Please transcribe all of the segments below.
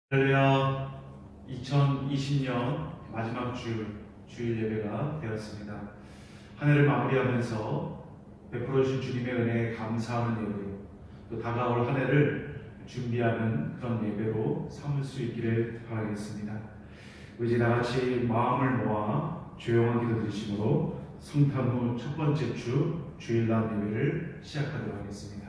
할렐루야. 2020년 마지막 주일 예배가 되었습니다. 한 해를 마무리하면서 베풀어 주신 주님의 은혜에 감사하는 예배로, 또 다가올 한 해를 준비하는 그런 예배로 삼을 수 있기를 바라겠습니다. 이제 나같이 마음을 모아 조용한 기도 드리심으로 성탄 후 첫 번째 주일날 예배를 시작하도록 하겠습니다.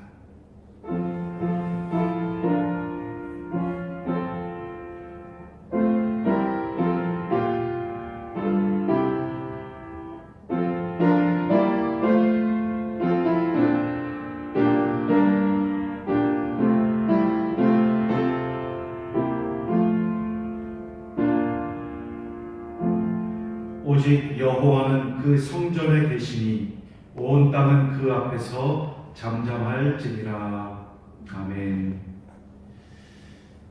오직 여호와는 그 성전에 계시니 온 땅은 그 앞에서 잠잠할지니라. 아멘.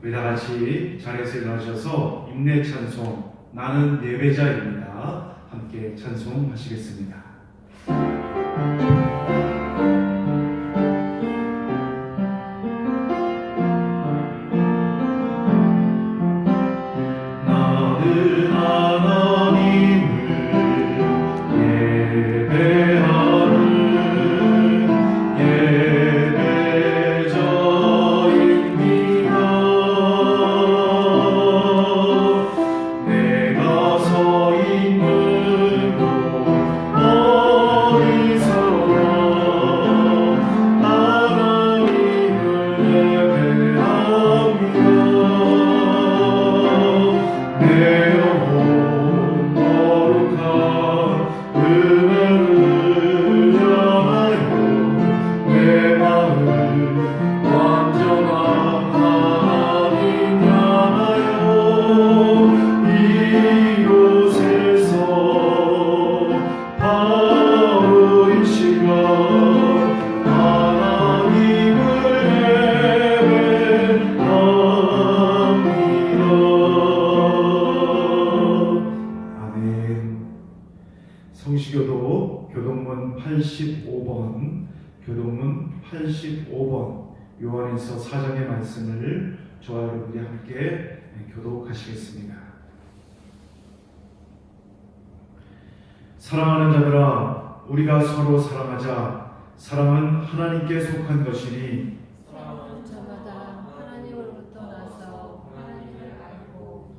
우리 다 같이 자리에서 일어나셔서 임내 찬송 나는 예배자입니다. 함께 찬송하시겠습니다. 나는 하나님을 성시교도 교동문 85번 요한일서 4장의 말씀을 저와 여러분이 함께 교독하시겠습니다. 사랑하는 자들아, 우리가 서로 사랑하자. 사랑은 하나님께 속한 것이니 사랑하는 자마다 하나님으로부터 나서 하나님을 알고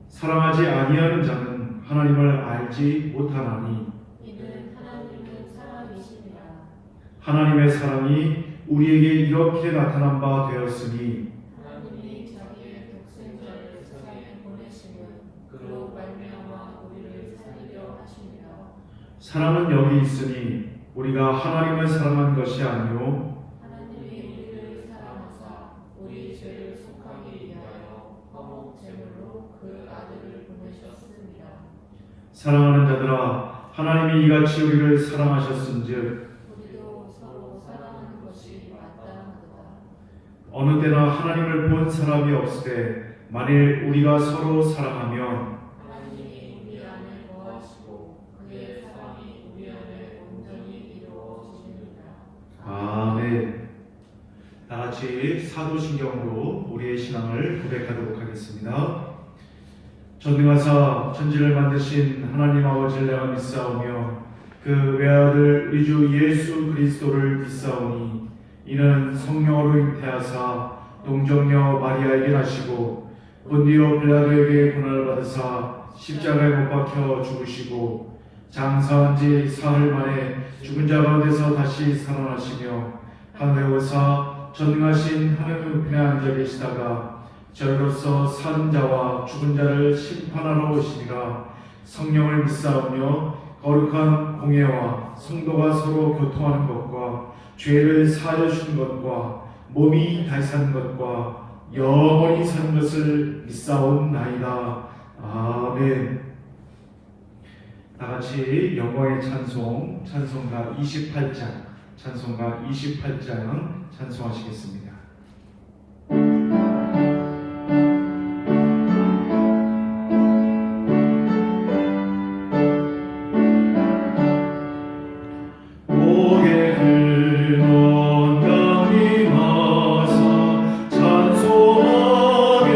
사랑하지 아니하는 자는 하나님을 알지 못하나니 이는 하나님은 사랑이시니라. 하나님의 사랑이 우리에게 이렇게 나타난 바 되었으니 하나님이 자기의 독생자를 세상에 보내시면 그로 말미암아 우리를 살리려 하심이라. 사랑은 여기 있으니 우리가 하나님을 사랑한 것이 아니요 하나님이 우리를 사랑하사 우리 죄를 속하기 위하여 화목 제물로 그 아들을 보내셨습니다. 사랑하는 자들아, 하나님이 이같이 우리를 사랑하셨은즉 우리도 서로 사랑하는 것이 마땅하도다. 어느 때나 하나님을 본 사람이 없으되 만일 우리가 서로 사랑하면 하나님이 우리 안에 거하시고 그의 사랑이 우리 안에 온전히 이루어지느니라. 아멘. 다 같이 사도신경으로 우리의 신앙을 고백하도록 하겠습니다. 전능하사 천지를 만드신 하나님 아버지를 내가 믿사오며 그 외아들 우리 주 예수 그리스도를 믿사오니 이는 성령으로 잉태하사 동정녀 마리아에게 나시고 본디오 빌라도에게 고난을 받으사 십자가에 못 박혀 죽으시고 장사한 지 사흘 만에 죽은 자 가운데서 다시 살아나시며 하늘에 오사 전능하신 하늘 우편에 앉아 계시다가 저희로서 사는 자와 죽은 자를 심판하러 오시니라. 성령을 믿사오며 거룩한 공예와 성도가 서로 교통하는 것과 죄를 사하여 주시는 것과 몸이 다시 사는 것과 영원히 사는 것을 믿사옵나이다. 아멘. 다같이 영광의 찬송가 28장 찬송하시겠습니다. 고개를 건강히 와서 찬송하게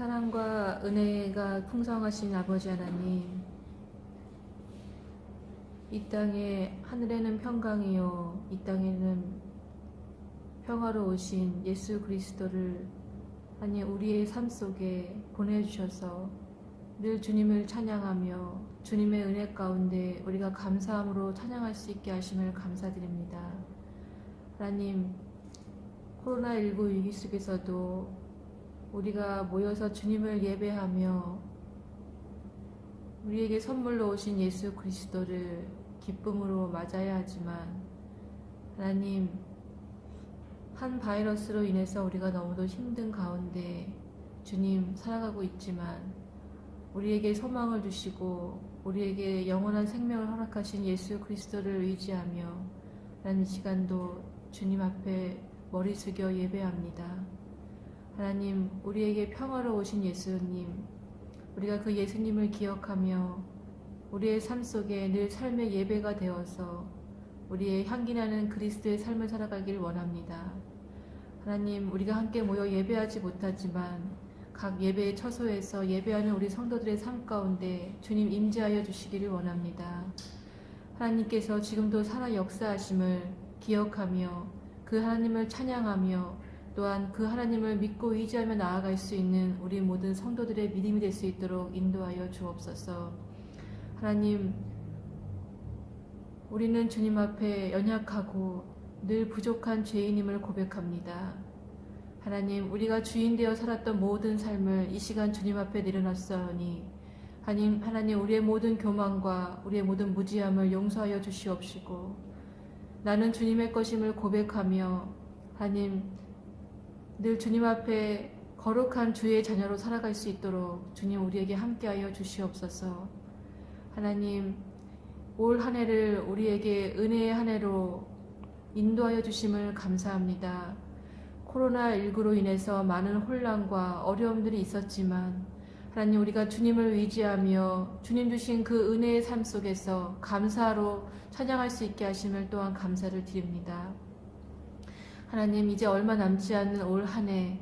사랑과 은혜가 풍성하신 아버지 하나님, 이 땅에 하늘에는 평강이요 이 땅에는 평화로 오신 예수 그리스도를 아니 우리의 삶 속에 보내주셔서 늘 주님을 찬양하며 주님의 은혜 가운데 우리가 감사함으로 찬양할 수 있게 하심을 감사드립니다. 하나님, 코로나19 위기 속에서도 우리가 모여서 주님을 예배하며 우리에게 선물로 오신 예수 그리스도를 기쁨으로 맞아야 하지만, 하나님, 한 바이러스로 인해서 우리가 너무도 힘든 가운데 주님 살아가고 있지만 우리에게 소망을 주시고 우리에게 영원한 생명을 허락하신 예수 그리스도를 의지하며 하나님, 이 시간도 주님 앞에 머리 숙여 예배합니다. 하나님, 우리에게 평화로 오신 예수님, 우리가 그 예수님을 기억하며 우리의 삶 속에 늘 삶의 예배가 되어서 우리의 향기나는 그리스도의 삶을 살아가길 원합니다. 하나님, 우리가 함께 모여 예배하지 못하지만 각 예배의 처소에서 예배하는 우리 성도들의 삶 가운데 주님 임재하여 주시기를 원합니다. 하나님께서 지금도 살아 역사하심을 기억하며 그 하나님을 찬양하며 또한 그 하나님을 믿고 의지하며 나아갈 수 있는 우리 모든 성도들의 믿음이 될 수 있도록 인도하여 주옵소서. 하나님, 우리는 주님 앞에 연약하고 늘 부족한 죄인임을 고백합니다. 하나님, 우리가 주인 되어 살았던 모든 삶을 이 시간 주님 앞에 내려놨사오니 하나님, 우리의 모든 교만과 우리의 모든 무지함을 용서하여 주시옵시고 나는 주님의 것임을 고백하며 하나님, 늘 주님 앞에 거룩한 주의 자녀로 살아갈 수 있도록 주님 우리에게 함께하여 주시옵소서. 하나님, 올 한 해를 우리에게 은혜의 한 해로 인도하여 주심을 감사합니다. 코로나19로 인해서 많은 혼란과 어려움들이 있었지만 하나님, 우리가 주님을 의지하며 주님 주신 그 은혜의 삶 속에서 감사로 찬양할 수 있게 하심을 또한 감사를 드립니다. 하나님, 이제 얼마 남지 않는 올 한 해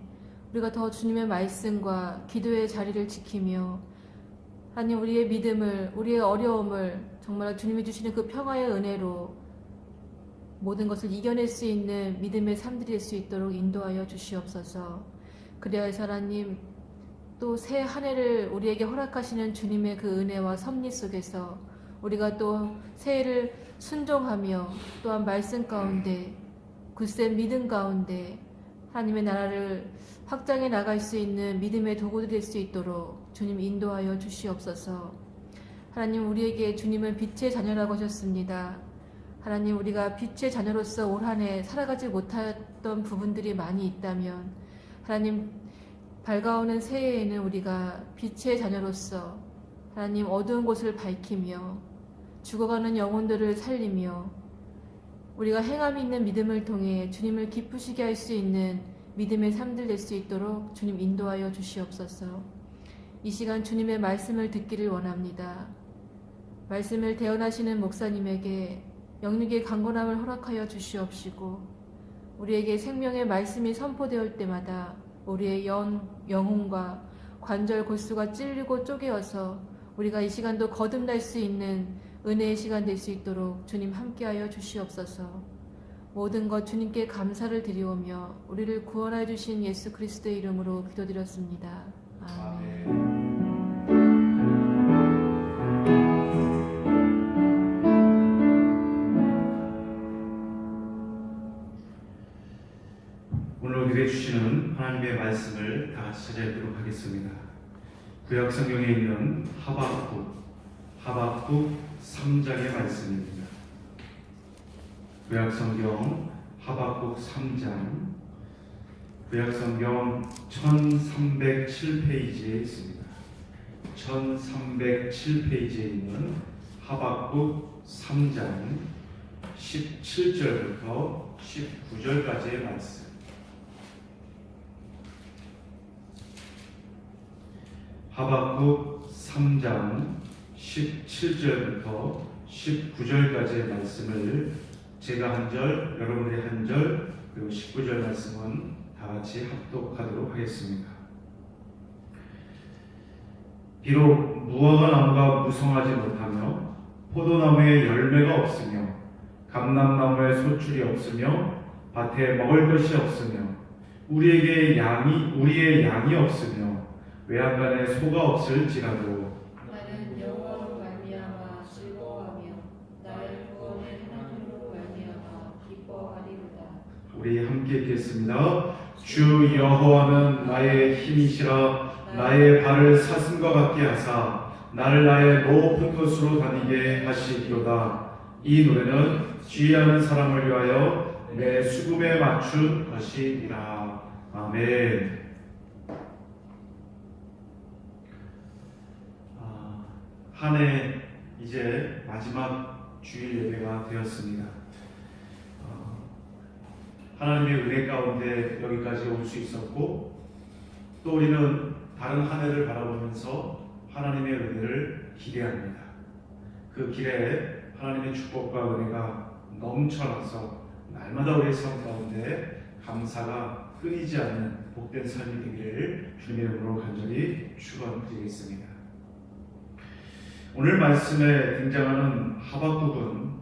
우리가 더 주님의 말씀과 기도의 자리를 지키며 하나님, 우리의 믿음을, 우리의 어려움을 정말 주님이 주시는 그 평화의 은혜로 모든 것을 이겨낼 수 있는 믿음의 삶들이 될 수 있도록 인도하여 주시옵소서. 그래야 해서 하나님, 또 새 한 해를 우리에게 허락하시는 주님의 그 은혜와 섭리 속에서 우리가 또 새해를 순종하며 또한 말씀 가운데 굳센 믿음 가운데 하나님의 나라를 확장해 나갈 수 있는 믿음의 도구들이 될 수 있도록 주님 인도하여 주시옵소서. 하나님, 우리에게 주님은 빛의 자녀라고 하셨습니다. 하나님, 우리가 빛의 자녀로서 올 한 해 살아가지 못했던 부분들이 많이 있다면 하나님, 밝아오는 새해에는 우리가 빛의 자녀로서 하나님 어두운 곳을 밝히며 죽어가는 영혼들을 살리며 우리가 행함이 있는 믿음을 통해 주님을 기쁘시게 할 수 있는 믿음의 삶들 될 수 있도록 주님 인도하여 주시옵소서. 이 시간 주님의 말씀을 듣기를 원합니다. 말씀을 대언하시는 목사님에게 영육의 강건함을 허락하여 주시옵시고 우리에게 생명의 말씀이 선포되올 때마다 우리의 영혼과 관절 골수가 찔리고 쪼개어서 우리가 이 시간도 거듭날 수 있는 은혜의 시간 될 수 있도록 주님 함께하여 주시옵소서. 모든 것 주님께 감사를 드리오며 우리를 구원하여 주신 예수 그리스도의 이름으로 기도드렸습니다. 아멘. 오늘 우리에게 주시는 하나님의 말씀을 다 같이 찾아보도록 하겠습니다. 구약 성경에 있는 하박국 3장의 말씀입니다. 구약 성경 하박국 3장, 구약 성경 1307페이지에 있습니다. 1307페이지에 있는 하박국 3장 17절부터 19절까지의 말씀. 하박국 3장 17절부터 19절까지의 말씀을 제가 한 절, 여러분의 한 절, 그리고 19절 말씀은 다 같이 합독하도록 하겠습니다. 비록 무화과 나무가 무성하지 못하며 포도나무에 열매가 없으며 감람나무에 소출이 없으며 밭에 먹을 것이 없으며 우리의 양이 없으며 외양간에 소가 없을지라도 나는 여호와로 말미암아 즐거워하며 나의 구원의 하나님으로 말미암아 기뻐하리로다. 우리 함께 읽겠습니다. 주 여호와는 나의 힘이시라. 나의 발을 사슴과 같게 하사 나를 나의 높은 곳으로 다니게 하시리로다. 이 노래는 지혜하는 사람을 위하여 내 수금에 맞춘 것이니라. 아멘. 한 해 이제 마지막 주일 예배가 되었습니다. 하나님의 은혜 가운데 여기까지 올 수 있었고, 또 우리는 다른 한 해를 바라보면서 하나님의 은혜를 기대합니다. 그 길에 하나님의 축복과 은혜가 넘쳐나서 날마다 우리의 삶 가운데 감사가 끊이지 않는 복된 삶이 되기를 주님의 이름으로 간절히 축원드리겠습니다. 오늘 말씀에 등장하는 하박국은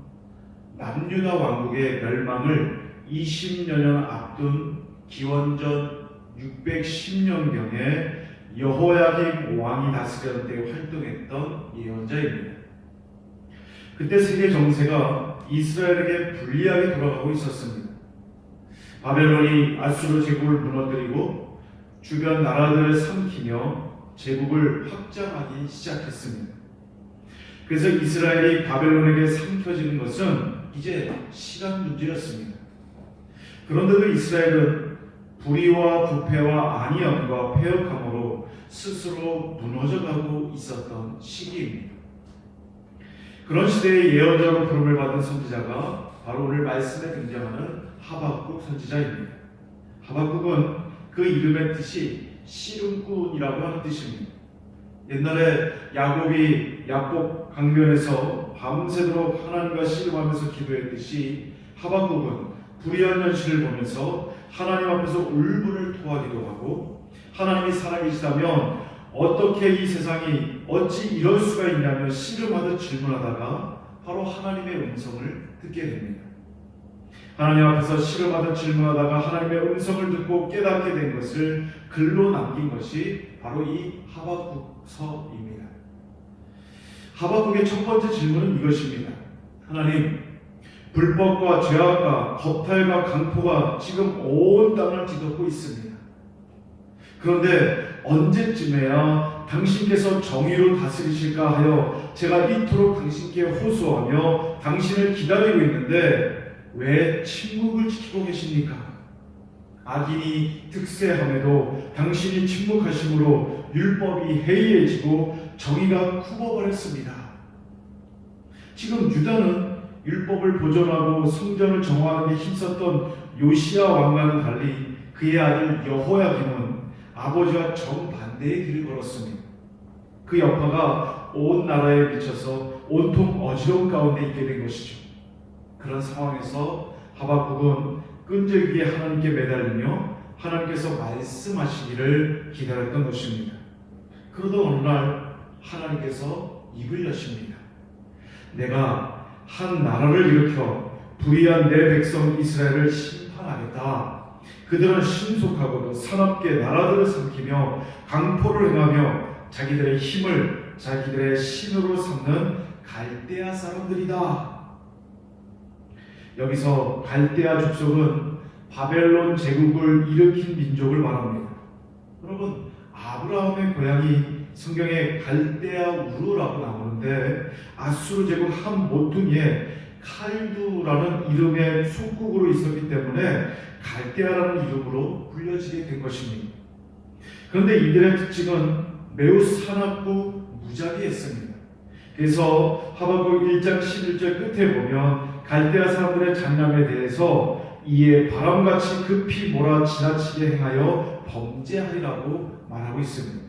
남유다 왕국의 멸망을 20여 년 앞둔 기원전 610년경에 여호야김 왕이 다스렸을 때 활동했던 예언자입니다. 그때 세계 정세가 이스라엘에게 불리하게 돌아가고 있었습니다. 바벨론이 아수르 제국을 무너뜨리고 주변 나라들을 삼키며 제국을 확장하기 시작했습니다. 그래서 이스라엘이 바벨론에게 삼켜지는 것은 이제 시간 문제였습니다. 그런데도 이스라엘은 불의와 부패와 안위함과 패역함으로 스스로 무너져가고 있었던 시기입니다. 그런 시대의 예언자로 부름을 받은 선지자가 바로 오늘 말씀에 등장하는 하박국 선지자입니다. 하박국은 그 이름의 뜻이 씨름꾼이라고 하는 뜻입니다. 옛날에 야곱이 야곱 강변에서 밤새도록 하나님과 씨름하면서 기도했듯이 하박국은 불의한 현실을 보면서 하나님 앞에서 울분을 토하기도 하고, 하나님이 살아계시다면 어떻게 이 세상이 어찌 이럴 수가 있냐며 씨름하듯 질문하다가 바로 하나님의 음성을 듣게 됩니다. 하나님 앞에서 씨름하듯 질문하다가 하나님의 음성을 듣고 깨닫게 된 것을 글로 남긴 것이 바로 이 하박국서입니다. 하박국의 첫 번째 질문은 이것입니다. 하나님, 불법과 죄악과 겁탈과 강포가 지금 온 땅을 뒤덮고 있습니다. 그런데 언제쯤에야 당신께서 정의로 다스리실까 하여 제가 이토록 당신께 호소하며 당신을 기다리고 있는데 왜 침묵을 지키고 계십니까? 악인이 득세함에도 당신이 침묵하심으로 율법이 해이해지고 정의가 굳어버렸습니다. 지금 유다는 율법을 보존하고 성전을 정화하는 데 힘썼던 요시야 왕과는 달리 그의 아들 여호야김은 아버지와 정반대의 길을 걸었습니다. 그 여파가 온 나라에 미쳐서 온통 어지러움 가운데 있게 된 것이죠. 그런 상황에서 하박국은 끈질기게 하나님께 매달리며 하나님께서 말씀하시기를 기다렸던 것입니다. 그러던 어느 날 하나님께서 입을 여십니다. 내가 한 나라를 일으켜 불의한 내 백성 이스라엘을 심판하겠다. 그들은 신속하고도 사납게 나라들을 삼키며 강포를 행하며 자기들의 힘을 자기들의 신으로 삼는 갈대아 사람들이다. 여기서 갈대아 족속은 바벨론 제국을 일으킨 민족을 말합니다. 여러분, 아브라함의 고향이 성경에 갈대아 우르라고 나오는데 아수르 제국 한 모퉁이에 칼두라는 이름의 속국으로 있었기 때문에 갈대아라는 이름으로 불려지게 된 것입니다. 그런데 이들의 특징은 매우 사납고 무자비했습니다. 그래서 하박국 1장 11절 끝에 보면 갈대아 사람들의 장남에 대해서 이에 바람같이 급히 몰아 지나치게 행하여 범죄하리라고 말하고 있습니다.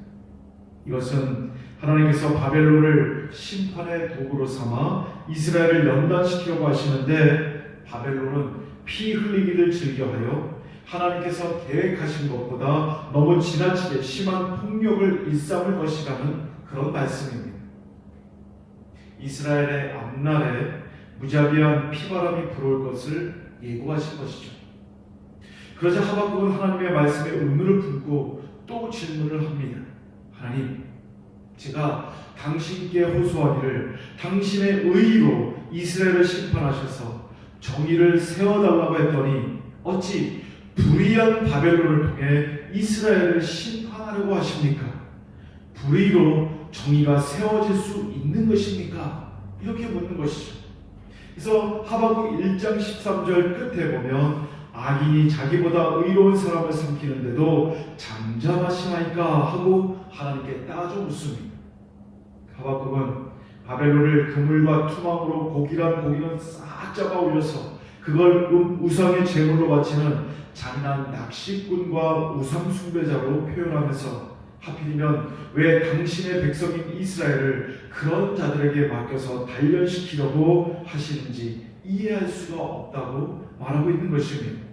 이것은 하나님께서 바벨론을 심판의 도구로 삼아 이스라엘을 연단시키려고 하시는데 바벨론은 피 흘리기를 즐겨하여 하나님께서 계획하신 것보다 너무 지나치게 심한 폭력을 일삼을 것이라는 그런 말씀입니다. 이스라엘의 앞날에 무자비한 피바람이 불어올 것을 예고하신 것이죠. 그러자 하박국은 하나님의 말씀에 의문을 품고 또 질문을 합니다. 하나님, 제가 당신께 호소하기를 당신의 의로 이스라엘을 심판하셔서 정의를 세워달라고 했더니 어찌 불의한 바벨론을 통해 이스라엘을 심판하려고 하십니까? 불의로 정의가 세워질 수 있는 것입니까? 이렇게 묻는 것이죠. 그래서 하박국 1장 13절 끝에 보면 악인이 자기보다 의로운 사람을 삼키는데도 잠잠하시나이까 하고 하나님께 따져 묻습니다. 하박국은 바벨론을 그물과 투망으로 고기는 싹 잡아 올려서 그걸 우상의 제물로 바치는 잔인한 낚시꾼과 우상 숭배자로 표현하면서 하필이면 왜 당신의 백성인 이스라엘을 그런 자들에게 맡겨서 단련시키려고 하시는지 이해할 수가 없다고 말하고 있는 것입니다.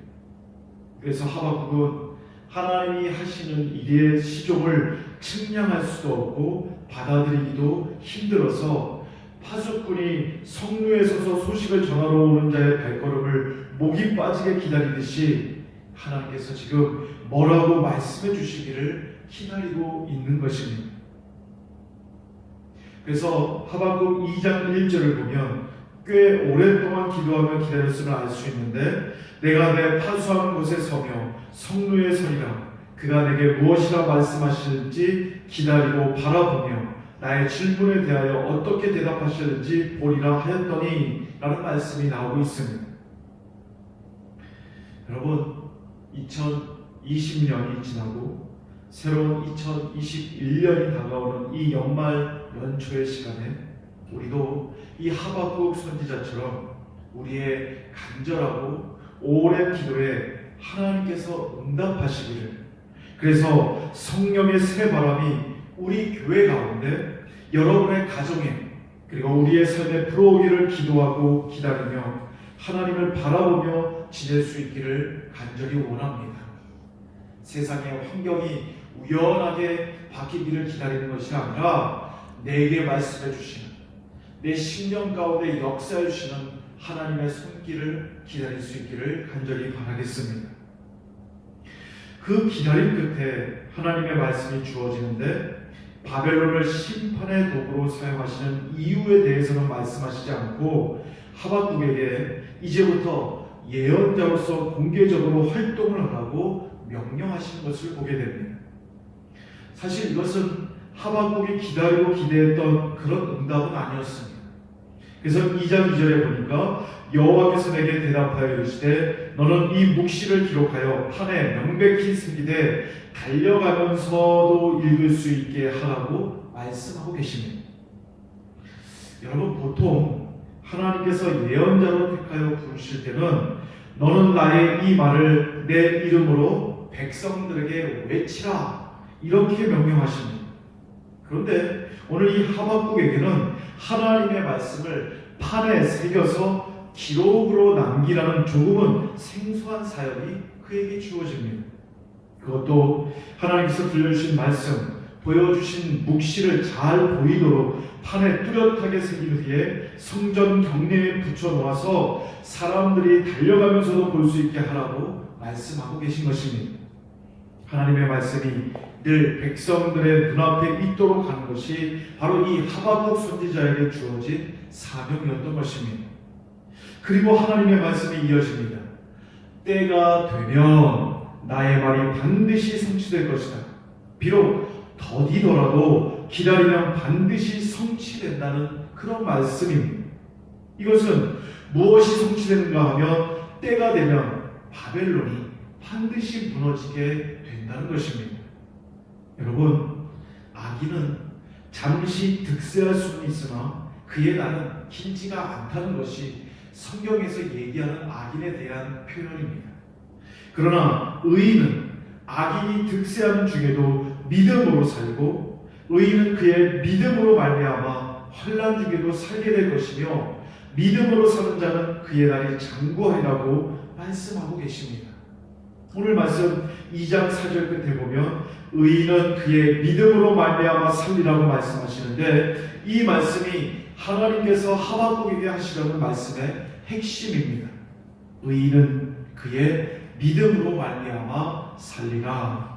그래서 하박국은 하나님이 하시는 일의 시종을 측량할 수도 없고 받아들이기도 힘들어서 파수꾼이 성루에 서서 소식을 전하러 오는 자의 발걸음을 목이 빠지게 기다리듯이 하나님께서 지금 뭐라고 말씀해 주시기를 기다리고 있는 것입니다. 그래서 하박국 2장 1절을 보면 꽤 오랫동안 기도하며 기다렸음을 알 수 있는데 내가 내 파수하는 곳에 서며 성루에 서리라. 그가 내게 무엇이라 말씀하시는지 기다리고 바라보며 나의 질문에 대하여 어떻게 대답하시는지 보리라 하였더니 라는 말씀이 나오고 있습니다. 여러분, 2020년이 지나고 새로운 2021년이 다가오는 이 연말 연초의 시간에 우리도 이 하박국 선지자처럼 우리의 간절하고 오랜 기도에 하나님께서 응답하시기를, 그래서 성령의 새 바람이 우리 교회 가운데 여러분의 가정에 그리고 우리의 삶에 불어오기를 기도하고 기다리며 하나님을 바라보며 지낼 수 있기를 간절히 원합니다. 세상의 환경이 우연하게 바뀌기를 기다리는 것이 아니라 내게 말씀해 주시는, 내 심령 가운데 역사해 주시는 하나님의 손길을 기다릴 수 있기를 간절히 바라겠습니다. 그 기다림 끝에 하나님의 말씀이 주어지는데 바벨론을 심판의 도구로 사용하시는 이유에 대해서는 말씀하시지 않고 하박국에게 이제부터 예언자로서 공개적으로 활동을 하라고 명령하시는 것을 보게 됩니다. 사실 이것은 하박국이 기다리고 기대했던 그런 응답은 아니었습니다. 그래서 2장 2절에 보니까 여호와께서 내게 대답하여 이르시되 너는 이 묵시를 기록하여 판에 명백히 새기되 달려가면서도 읽을 수 있게 하라고 말씀하고 계십니다. 여러분, 보통 하나님께서 예언자로 택하여 부르실 때는 너는 나의 이 말을 내 이름으로 백성들에게 외치라 이렇게 명령하십니다. 그런데 오늘 이 하박국에게는 하나님의 말씀을 판에 새겨서 기록으로 남기라는 조금은 생소한 사역이 그에게 주어집니다. 그것도 하나님께서 들려주신 말씀, 보여주신 묵시를 잘 보이도록 판에 뚜렷하게 새긴 후에 성전 경내에 붙여놓아서 사람들이 달려가면서도 볼 수 있게 하라고 말씀하고 계신 것입니다. 하나님의 말씀이 늘 백성들의 눈앞에 있도록 하는 것이 바로 이 하박국 선지자에게 주어진 사명이었던 것입니다. 그리고 하나님의 말씀이 이어집니다. 때가 되면 나의 말이 반드시 성취될 것이다. 비록 더디더라도 기다리면 반드시 성취된다는 그런 말씀입니다. 이것은 무엇이 성취되는가 하면 때가 되면 바벨론이 반드시 무너지게 된다는 것입니다. 여러분, 악인은 잠시 득세할 수는 있으나 그의 날은 길지가 않다는 것이 성경에서 얘기하는 악인에 대한 표현입니다. 그러나 의인은 악인이 득세하는 중에도 믿음으로 살고 의인은 그의 믿음으로 말미암아 환난 중에도 살게 될 것이며 믿음으로 사는 자는 그의 날이 장구하리라고 말씀하고 계십니다. 오늘 말씀 2장 4절 끝에 보면 의인은 그의 믿음으로 말미암아 살리라고 말씀하시는데, 이 말씀이 하나님께서 하박국에게 하시려는 말씀의 핵심입니다. 의인은 그의 믿음으로 말미암아 살리라.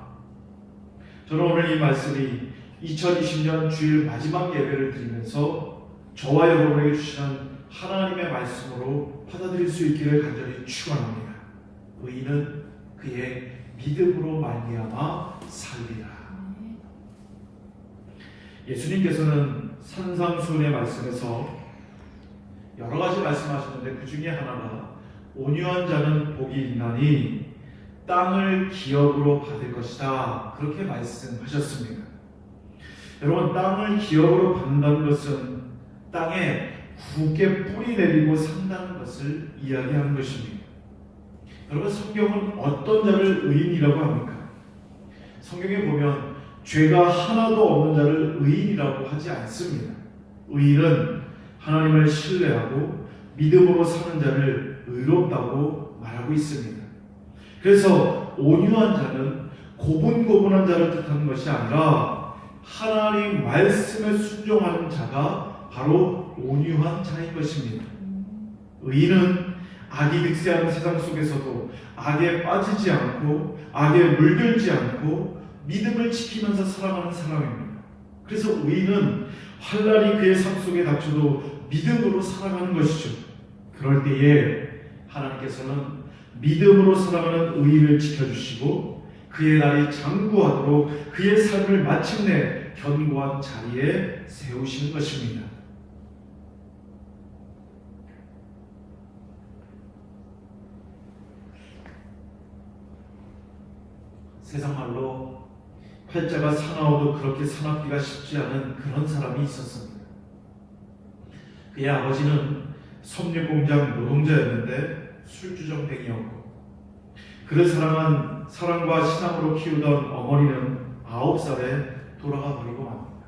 저는 오늘 이 말씀이 2020년 주일 마지막 예배를 드리면서 저와 여러분에게 주시는 하나님의 말씀으로 받아들일 수 있기를 간절히 축원합니다. 의인은 그의 믿음으로 말미암아 살리라. 예수님께서는 산상수훈의 말씀에서 여러 가지 말씀하셨는데 그 중에 하나가 온유한 자는 복이 있나니 땅을 기업으로 받을 것이다, 그렇게 말씀하셨습니다. 여러분, 땅을 기업으로 받는다는 것은 땅에 굳게 뿌리 내리고 산다는 것을 이야기하는 것입니다. 여러분, 성경은 어떤 자를 의인이라고 합니까? 성경에 보면 죄가 하나도 없는 자를 의인이라고 하지 않습니다. 의인은 하나님을 신뢰하고 믿음으로 사는 자를 의롭다고 말하고 있습니다. 그래서 온유한 자는 고분고분한 자를 뜻하는 것이 아니라 하나님 말씀에 순종하는 자가 바로 온유한 자인 것입니다. 의인은 악이 득세하는 세상 속에서도 악에 빠지지 않고 악에 물들지 않고 믿음을 지키면서 살아가는 사람입니다. 그래서 의인은 환난이 그의 삶 속에 닥쳐도 믿음으로 살아가는 것이죠. 그럴 때에 하나님께서는 믿음으로 살아가는 의인을 지켜주시고 그의 날이 장구하도록 그의 삶을 마침내 견고한 자리에 세우시는 것입니다. 세상 말로 팔자가 사나워도 그렇게 사납기가 쉽지 않은 그런 사람이 있었습니다. 그의 아버지는 섬유공장 노동자였는데 술주정뱅이였고, 그를 사랑한 사랑과 신앙으로 키우던 어머니는 9살에 돌아가 버리고 맙니다.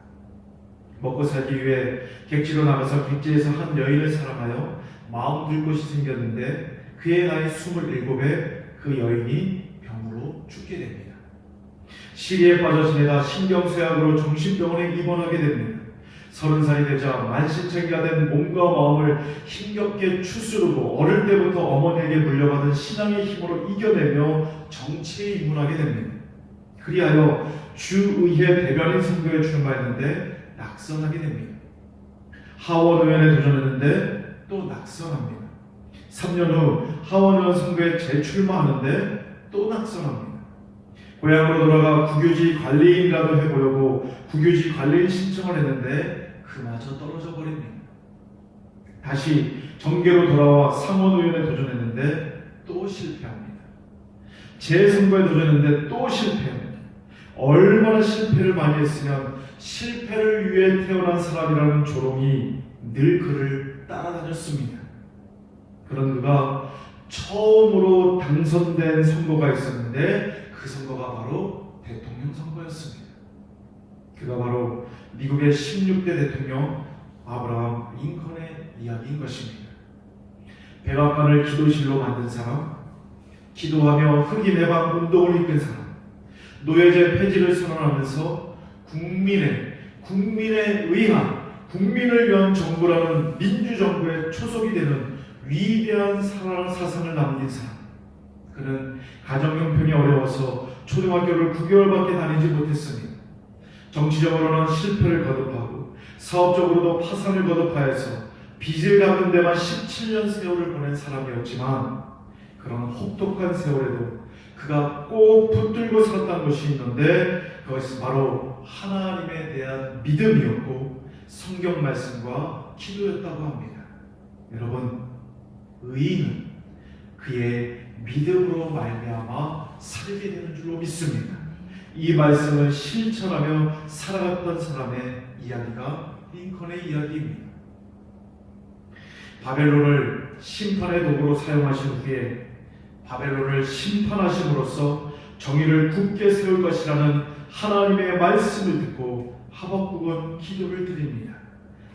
먹고 살기 위해 객지로 나가서 객지에서 한 여인을 사랑하여 마음 둘 곳이 생겼는데 그의 나이 27에 그 여인이 병으로 죽게 됩니다. 시리에 빠져 지내다 신경쇠약으로 정신병원에 입원하게 됩니다. 30살이 되자 만신창이가 된 몸과 마음을 힘겹게 추스르고 어릴 때부터 어머니에게 물려받은 신앙의 힘으로 이겨내며 정치에 입문하게 됩니다. 그리하여 주의회 대변인 선거에 출마했는데 낙선하게 됩니다. 하원 의원에 도전했는데 또 낙선합니다. 3년 후 하원 의원 선거에 재출마하는데 또 낙선합니다. 고향으로 돌아가 국유지 관리인이라도 해보려고 국유지 관리인 신청을 했는데 그마저 떨어져 버립니다. 다시 정계로 돌아와 상원의원에 도전했는데 또 실패합니다. 재선거에 도전했는데 또 실패합니다. 얼마나 실패를 많이 했으면 실패를 위해 태어난 사람이라는 조롱이 늘 그를 따라다녔습니다. 그런 그가 처음으로 당선된 선거가 있었는데 그 선거가 바로 대통령 선거였습니다. 그가 바로 미국의 16대 대통령 아브라함 링컨의 이야기인 것입니다. 백악관을 기도실로 만든 사람, 기도하며 흑인의 방 운동을 이끈 사람, 노예제 폐지를 선언하면서 국민의 의한 국민을 위한 정부라는 민주정부의 초석이 되는 위대한 사상을 남긴 사람. 그는 가정 형편이 어려워서 초등학교를 9개월밖에 다니지 못했습니다. 정치적으로는 실패를 거듭하고 사업적으로도 파산을 거듭하여서 빚을 갚는 데만 17년 세월을 보낸 사람이었지만, 그런 혹독한 세월에도 그가 꼭 붙들고 살았다는 것이 있는데 그것이 바로 하나님에 대한 믿음이었고 성경 말씀과 기도였다고 합니다. 여러분, 의인은 그의 믿음으로 말미암아 살게 되는 줄로 믿습니다. 이 말씀을 실천하며 살아갔던 사람의 이야기가 링컨의 이야기입니다. 바벨론을 심판의 도구로 사용하신 후에 바벨론을 심판하심으로써 정의를 굳게 세울 것이라는 하나님의 말씀을 듣고 하박국은 기도를 드립니다.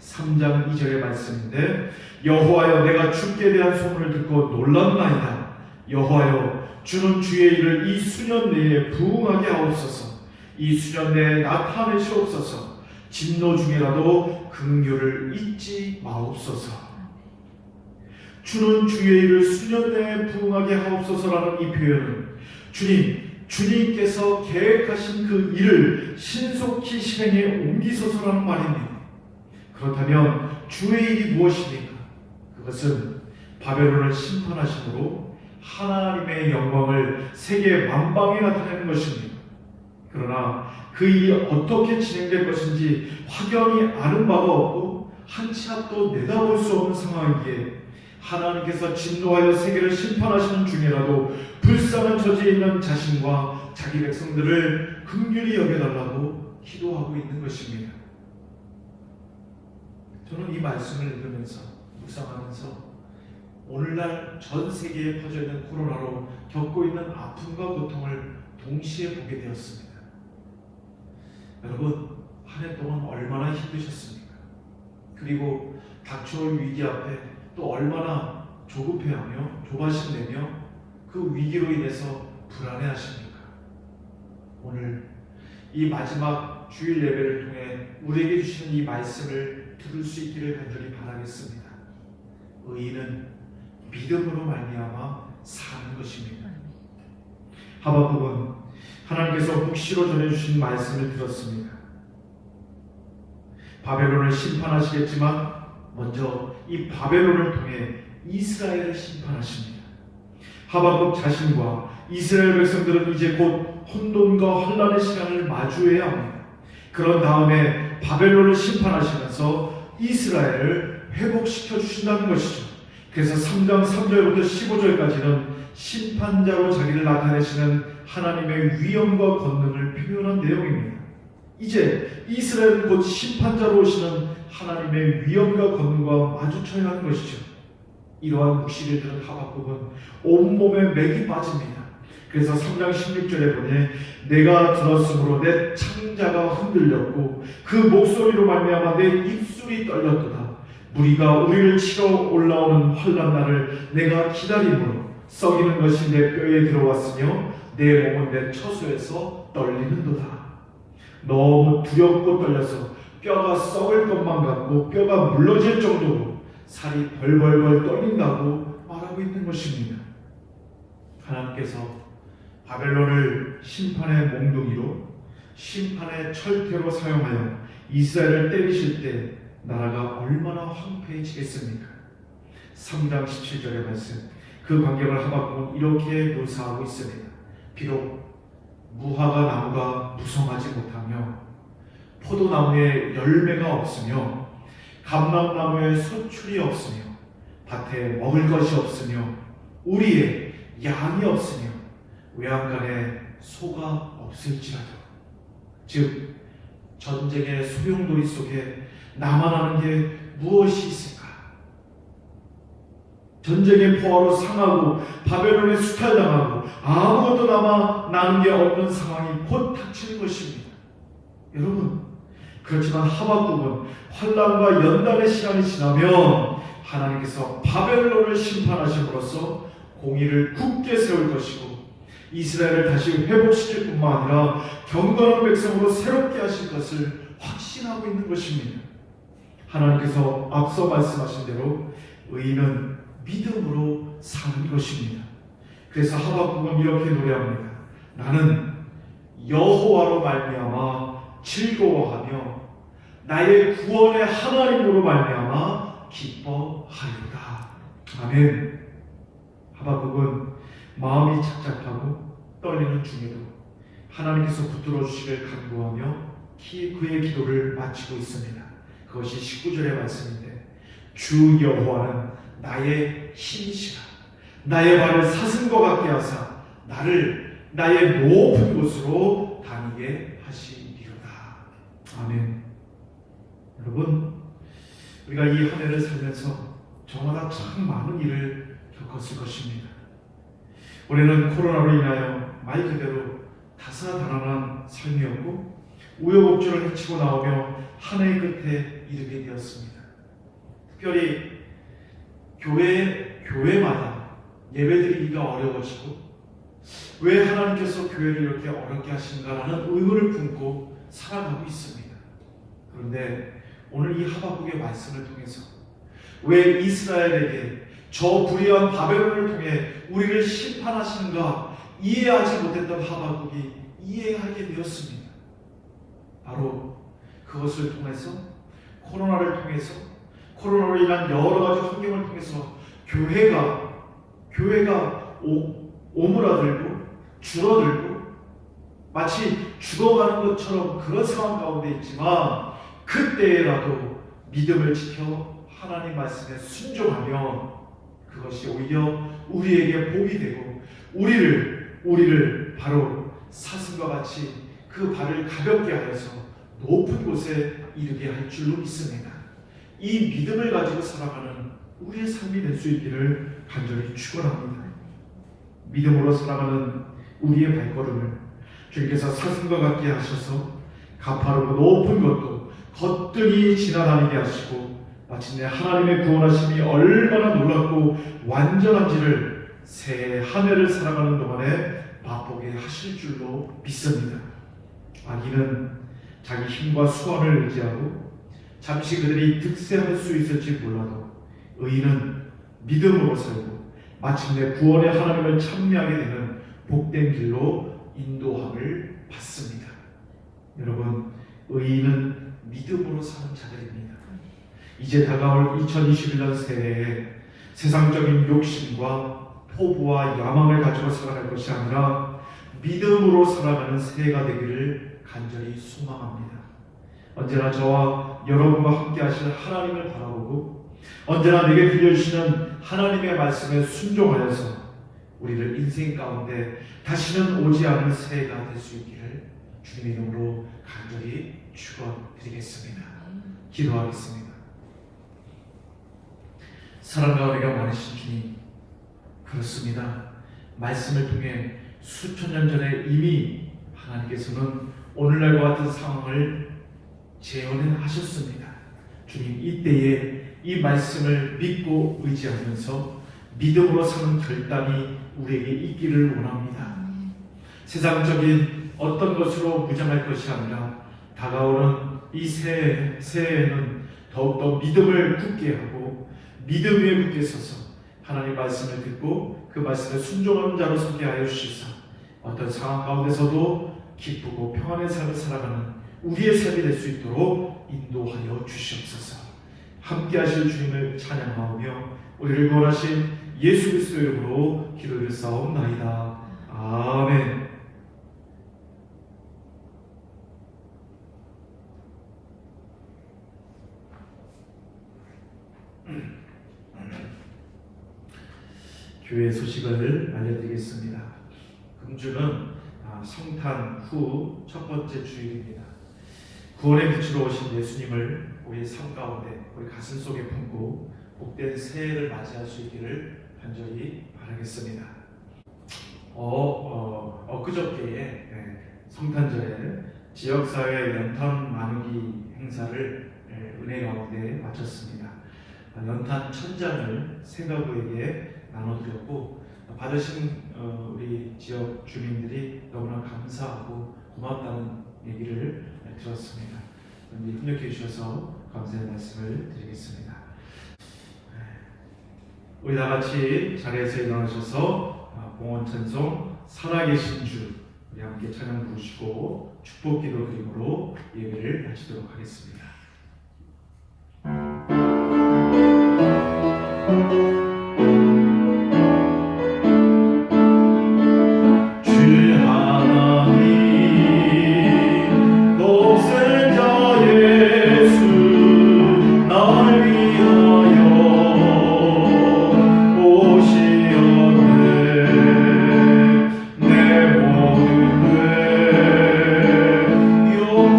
3장 2절의 말씀인데, 여호와여 내가 주께 대한 소문을 듣고 놀랐나이다. 여호와여 주는 주의 일을 이 수년 내에 부응하게 하옵소서. 이 수년 내에 나타내시옵소서. 진노 중이라도 긍휼을 잊지 마옵소서. 주는 주의 일을 수년 내에 부응하게 하옵소서라는 이 표현은 주님께서 계획하신 그 일을 신속히 실행에 옮기소서라는 말입니다. 그렇다면 주의 일이 무엇입니까? 그것은 바벨론을 심판하심으로 하나님의 영광을 세계 만방에 나타내는 것입니다. 그러나 그 일이 어떻게 진행될 것인지 확연히 아는 바가 없고 한 치 앞도 내다볼 수 없는 상황이기에 하나님께서 진노하여 세계를 심판하시는 중이라도 불쌍한 처지에 있는 자신과 자기 백성들을 긍휼히 여겨달라고 기도하고 있는 것입니다. 저는 이 말씀을 읽으면서 묵상하면서 오늘날 전 세계에 퍼져 있는 코로나로 겪고 있는 아픔과 고통을 동시에 보게 되었습니다. 여러분, 한 해 동안 얼마나 힘드셨습니까? 그리고 닥쳐올 위기 앞에 또 얼마나 조급해하며 조바심내며 그 위기로 인해서 불안해하십니까? 오늘 이 마지막 주일 예배를 통해 우리에게 주시는 이 말씀을 들을 수 있기를 간절히 바라겠습니다. 의인은 믿음으로 말미암아 사는 것입니다. 하박국은 하나님께서 묵시로 전해주신 말씀을 들었습니다. 바벨론을 심판하시겠지만 먼저 이 바벨론을 통해 이스라엘을 심판하십니다. 하박국 자신과 이스라엘 백성들은 이제 곧 혼돈과 혼란의 시간을 마주해야 합니다. 그런 다음에 바벨론을 심판하시면서 이스라엘을 회복시켜 주신다는 것이죠. 그래서 3장 3절부터 15절까지는 심판자로 자기를 나타내시는 하나님의 위엄과 권능을 표현한 내용입니다. 이제 이스라엘은 곧 심판자로 오시는 하나님의 위엄과 권능과 마주쳐야 하는 것이죠. 이러한 묵시를 들은 하박국은 온몸에 맥이 빠집니다. 그래서 3장 16절에 보니 내가 들었으므로 내 창자가 흔들렸고 그 목소리로 말미암아 내 입술이 떨렸도다. 무리가 우리를 치러 올라오는 환난날을 내가 기다림으로 썩이는 것이 내 뼈에 들어왔으며 내 몸은 내 처소에서 떨리는도다. 너무 두렵고 떨려서 뼈가 썩을 것만 같고 뼈가 물러질 정도로 살이 벌벌벌 떨린다고 말하고 있는 것입니다. 하나님께서 바벨론을 심판의 몽둥이로 심판의 철퇴로 사용하여 이스라엘을 때리실 때 나라가 얼마나 황폐해지겠습니까? 3장 17절의 말씀, 그 광경을 하박국은 이렇게 묘사하고 있습니다. 비록 무화과 나무가 무성하지 못하며 포도나무에 열매가 없으며 감람나무에 소출이 없으며 밭에 먹을 것이 없으며 우리의 양이 없으며 외양간에 소가 없을지라도, 즉 전쟁의 소용돌이 속에 남아나는 게 무엇이 있을까? 전쟁의 포화로 상하고 바벨론에 수탈당하고 아무것도 남아나는 게 없는 상황이 곧 닥치는 것입니다. 여러분, 그렇지만 하박국은 환난과 연단의 시간이 지나면 하나님께서 바벨론을 심판하심으로써 공의를 굳게 세울 것이고 이스라엘을 다시 회복시킬 뿐만 아니라 경건한 백성으로 새롭게 하실 것을 확신하고 있는 것입니다. 하나님께서 앞서 말씀하신 대로 의인은 믿음으로 사는 것입니다. 그래서 하박국은 이렇게 노래합니다. 나는 여호와로 말미암아 즐거워하며 나의 구원의 하나님으로 말미암아 기뻐하리로다. 아멘. 하박국은 마음이 착잡하고 떨리는 중에도 하나님께서 붙들어 주시길 간구하며 그의 기도를 마치고 있습니다. 그것이 19절의 말씀인데, 주 여호와는 나의 힘이시라. 나의 발을 사슴과 같게 하사 나를 나의 높은 곳으로 다니게 하시리로다. 아멘. 여러분, 우리가 이 한 해를 살면서 저마다 참 많은 일을 겪었을 것입니다. 올해는 코로나로 인하여 말 그대로 다사다난한 삶이었고 우여곡절을 헤치고 나오며 한 해의 끝에 이르게 되었습니다. 특별히 교회마다 예배드리기가 어려워지고 왜 하나님께서 교회를 이렇게 어렵게 하신가라는 의문을 품고 살아가고 있습니다. 그런데 오늘 이 하박국의 말씀을 통해서 왜 이스라엘에게 저 불의한 바벨론을 통해 우리를 심판하시는가 이해하지 못했던 하박국이 이해하게 되었습니다. 바로 그것을 통해서 코로나를 통해서 코로나로 인한 여러 가지 환경을 통해서 교회가 오므라들고 줄어들고 마치 죽어가는 것처럼 그런 상황 가운데 있지만 그때라도 믿음을 지켜 하나님 말씀에 순종하면 그것이 오히려 우리에게 복이 되고 우리를 바로 사슴과 같이 그 발을 가볍게 하여서 높은 곳에 이르게 할 줄로 믿습니다. 이 믿음을 가지고 살아가는 우리의 삶이 될 수 있기를 간절히 축원합니다. 믿음으로 살아가는 우리의 발걸음을 주님께서 사슴과 같게 하셔서 가파르고 높은 것도 거뜬히 지나다니게 하시고 마침내 하나님의 구원하심이 얼마나 놀랍고 완전한지를 새해 한 해를 살아가는 동안에 맛보게 하실 줄로 믿습니다. 악인은 자기 힘과 수완을 의지하고 잠시 그들이 득세할 수 있을지 몰라도 의인은 믿음으로 살고 마침내 구원의 하나님을 참여하게 되는 복된 길로 인도함을 받습니다. 여러분, 의인은 믿음으로 사는 자들입니다. 이제 다가올 2021년 새해에 세상적인 욕심과 포부와 야망을 가지고 살아갈 것이 아니라 믿음으로 살아가는 새해가 되기를 간절히 소망합니다. 언제나 저와 여러분과 함께 하실 하나님을 바라보고 언제나 내게 들려주시는 하나님의 말씀에 순종하여서 우리를 인생 가운데 다시는 오지 않을 새해가 될 수 있기를 주님의 이름으로 간절히 축원드리겠습니다. 기도하겠습니다. 사랑과 은혜가 많으신 주님, 그렇습니다. 말씀을 통해 수천 년 전에 이미 하나님께서는 오늘날과 같은 상황을 재현해 하셨습니다. 주님, 이때에 이 말씀을 믿고 의지하면서 믿음으로 사는 결단이 우리에게 있기를 원합니다. 세상적인 어떤 것으로 무장할 것이 아니라 다가오는 이 새해에는 더욱더 믿음을 굳게 하고 믿음 위에 굳게 서서 하나님 말씀을 듣고 그 말씀에 순종하는 자로 서게 하여 주시사 어떤 상황 가운데서도 기쁘고 평안의 삶을 살아가는 우리의 삶이 될 수 있도록 인도하여 주시옵소서. 함께 하실 주님을 찬양하오며 우리를 구원하신 예수 그리스도 이름으로 기도를 싸움나이다. 아멘. 교회 소식을 알려드리겠습니다. 금주는 성탄 후 첫 번째 주일입니다. 구원의 빛으로 오신 예수님을 우리 삶 가운데 우리 가슴 속에 품고 복된 새해를 맞이할 수 있기를 간절히 바라겠습니다. 엊그저께에 성탄절에 지역사회 연탄 나누기 행사를 은혜 가운데 마쳤습니다. 연탄 1000장을 생가구에게 나눠드렸고 받으신 우리 지역 주민들이 너무나 감사하고 고맙다는 얘기를 들었습니다. 협력해 주셔서 감사의 말씀을 드리겠습니다. 우리 다같이 자리에서 일어나셔서 봉헌 찬송 살아계신 주 우리 함께 찬양 부르시고 축복기도 드림으로 예배를 마치도록 하겠습니다.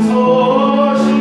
용서하시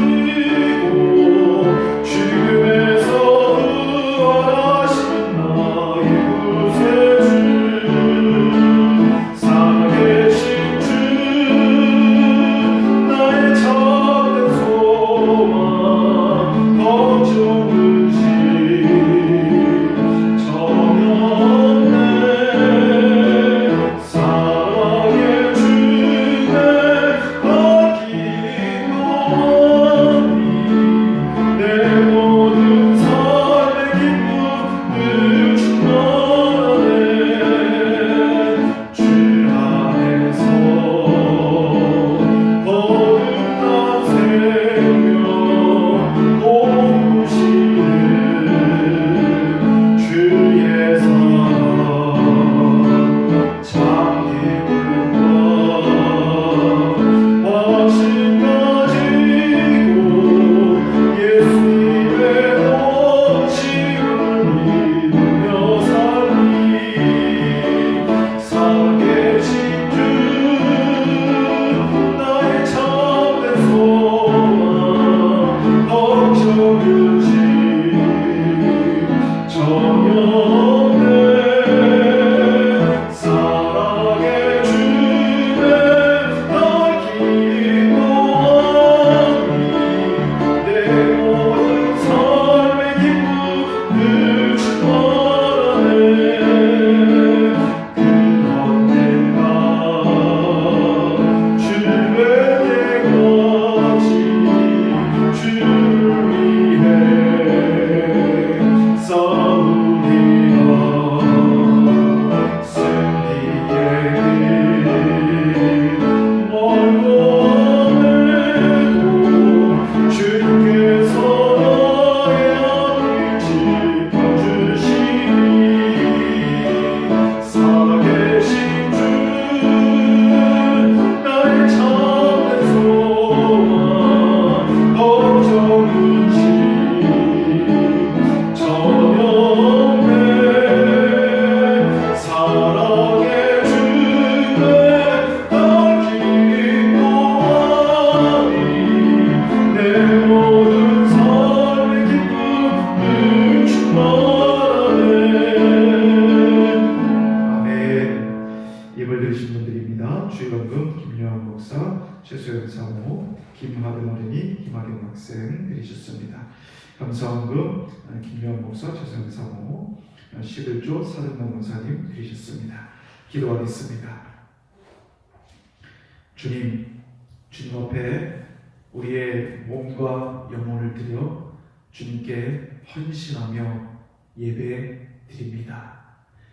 주건금 김요한 목사, 최소영 사모, 김하든 어린이, 김학영 학생 드리셨습니다. 감사원금 김요한 목사, 최소영 사모, 11조 사등남 목사님 드리셨습니다. 기도하겠습니다. 주님 앞에 우리의 몸과 영혼을 드려 주님께 헌신하며 예배 드립니다.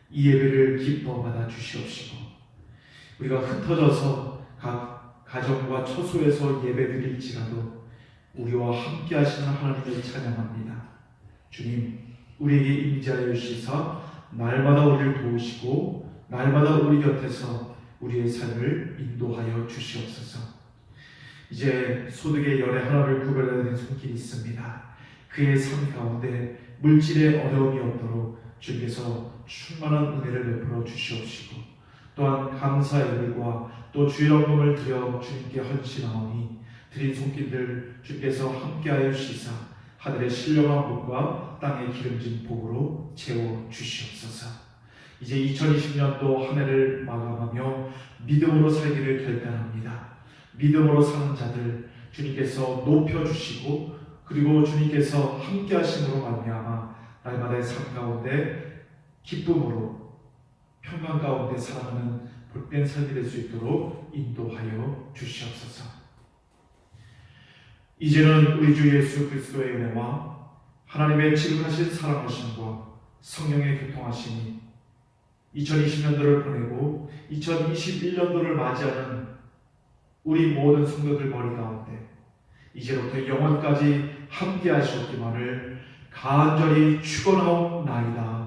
이 예배를 기뻐 받아 주시옵시고 우리가 흩어져서 각 가정과 처소에서 예배 드릴지라도 우리와 함께 하시는 하나님을 찬양합니다. 주님, 우리에게 임재하여 주시사 날마다 우리를 도우시고 날마다 우리 곁에서 우리의 삶을 인도하여 주시옵소서. 이제 소득의 열의 하나를 구별해야 되는 손길이 있습니다. 그의 삶 가운데 물질의 어려움이 없도록 주께서 충만한 은혜를 베풀어 주시옵시고 또한 감사 예배와 또 주일헌금을 드려 주님께 헌신하오니 드린 손길들 주께서 함께하여 주시사 하늘의 신령한 복과 땅의 기름진 복으로 채워 주시옵소서. 이제 2020년도 한 해를 마감하며 믿음으로 살기를 결단합니다. 믿음으로 사는 자들 주님께서 높여주시고 그리고 주님께서 함께 하심으로 말미암아 날마다의 삶 가운데 기쁨으로 평강 가운데 살아가는 복된 삶이 될 수 있도록 인도하여 주시옵소서. 이제는 우리 주 예수 그리스도의 은혜와 하나님의 지극하신 사랑하심과 성령의 교통하심이 2020년도를 보내고 2021년도를 맞이하는 우리 모든 성도들 머리 가운데 이제부터 영원까지 함께 하시옵기만을 간절히 축원하옵나이다.